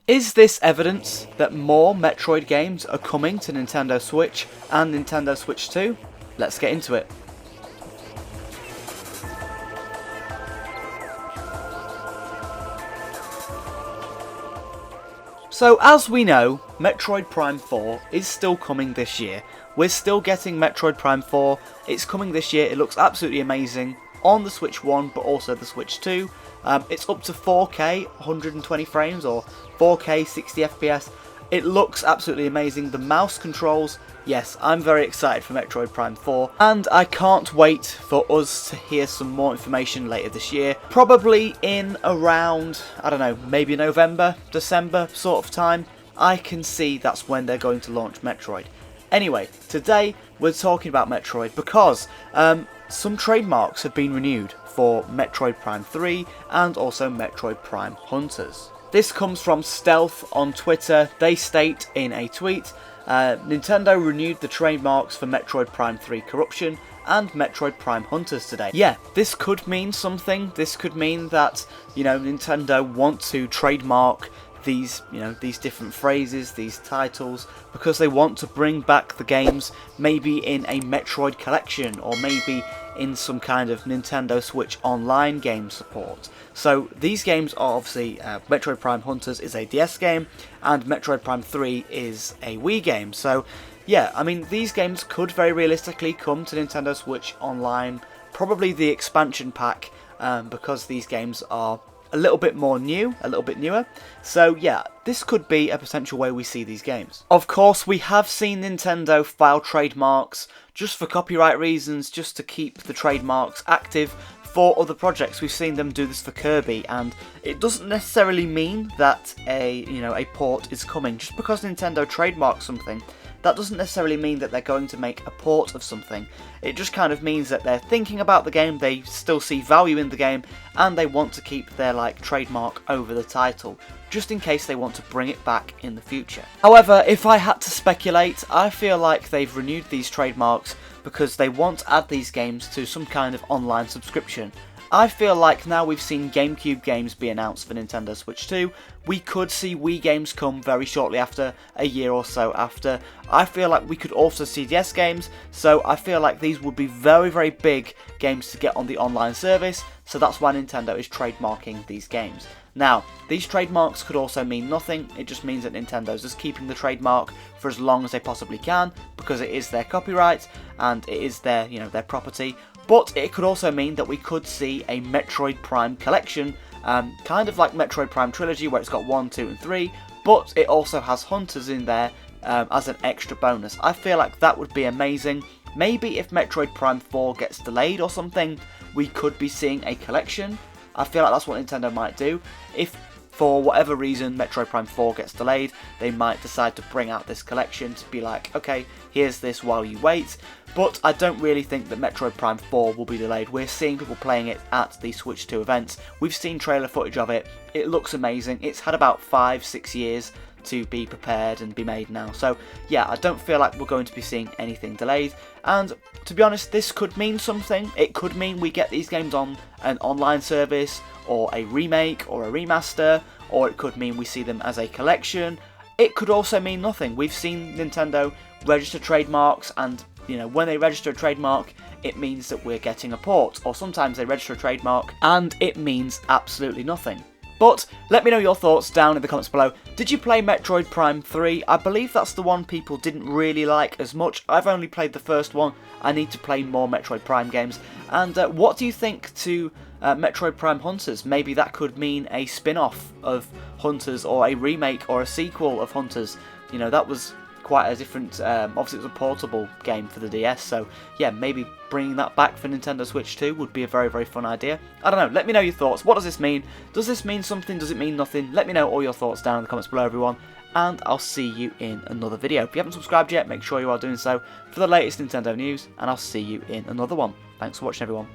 Is this evidence that more Metroid games are coming to Nintendo Switch and Nintendo Switch 2? Let's get into it. So as we know, Metroid Prime 4 is still coming this year. We're still getting Metroid Prime 4, it's coming this year, it looks absolutely amazing on the Switch 1 but also the Switch 2. It's up to 4K 120 frames or 4K 60 FPS. It looks absolutely amazing. The mouse controls, yes, I'm very excited for Metroid Prime 4 and I can't wait for us to hear some more information later this year. Probably in around, I don't know, maybe November, December sort of time. I can see that's when they're going to launch Metroid. Anyway, today we're talking about Metroid because some trademarks have been renewed for Metroid Prime 3 and also Metroid Prime Hunters. This comes from Stealth on Twitter. They state in a tweet, Nintendo renewed the trademarks for Metroid Prime 3 Corruption and Metroid Prime Hunters today. Yeah, this could mean something. This could mean that, Nintendo want to trademark these different phrases, these titles, because they want to bring back the games maybe in a Metroid collection or maybe in some kind of Nintendo Switch Online game support. So these games are obviously, Metroid Prime Hunters is a DS game and Metroid Prime 3 is a Wii game. So yeah, I mean these games could very realistically come to Nintendo Switch Online, probably the expansion pack, because these games are a little bit more new, a little bit newer. So yeah, this could be a potential way we see these games. Of course, we have seen Nintendo file trademarks just for copyright reasons, just to keep the trademarks active for other projects. We've seen them do this for Kirby, and it doesn't necessarily mean that a port is coming. Just because Nintendo trademarks something, that doesn't necessarily mean that they're going to make a port of something. It just kind of means that they're thinking about the game, they still see value in the game, and they want to keep their trademark over the title, just in case they want to bring it back in the future. However, if I had to speculate, I feel like they've renewed these trademarks because they want to add these games to some kind of online subscription. I feel like now we've seen GameCube games be announced for Nintendo Switch 2, we could see Wii games come very shortly after, a year or so after. I feel like we could also see DS games, so I feel like these would be very, very big games to get on the online service, so that's why Nintendo is trademarking these games. Now, these trademarks could also mean nothing, it just means that Nintendo's just keeping the trademark for as long as they possibly can, because it is their copyright, and it is their, their property. But it could also mean that we could see a Metroid Prime collection, kind of like Metroid Prime Trilogy, where it's got 1, 2 and 3, but it also has Hunters in there as an extra bonus. I feel like that would be amazing. Maybe if Metroid Prime 4 gets delayed or something, we could be seeing a collection. I feel like that's what Nintendo might do. If for whatever reason Metroid Prime 4 gets delayed, they might decide to bring out this collection to be like, okay, here's this while you wait. But I don't really think that Metroid Prime 4 will be delayed. We're seeing people playing it at the Switch 2 events. We've seen trailer footage of it. It looks amazing. It's had about 5-6 years to be prepared and be made now. So yeah, I don't feel like we're going to be seeing anything delayed. And to be honest, this could mean something. It could mean we get these games on an online service, or a remake, or a remaster, or it could mean we see them as a collection. It could also mean nothing. We've seen Nintendo register trademarks, and when they register a trademark, it means that we're getting a port, or sometimes they register a trademark and it means absolutely nothing. But let me know your thoughts down in the comments below. Did you play Metroid Prime 3? I believe that's the one people didn't really like as much. I've only played the first one. I need to play more Metroid Prime games. And what do you think to Metroid Prime Hunters? Maybe that could mean a spin-off of Hunters, or a remake or a sequel of Hunters. That was quite a different, obviously it was a portable game for the DS, so yeah, maybe bringing that back for Nintendo Switch 2 would be a very, very fun idea. I don't know, let me know your thoughts. What does this mean? Does this mean something? Does it mean nothing? Let me know all your thoughts down in the comments below, everyone, and I'll see you in another video. If you haven't subscribed yet, make sure you are doing so for the latest Nintendo news, and I'll see you in another one. Thanks for watching, everyone.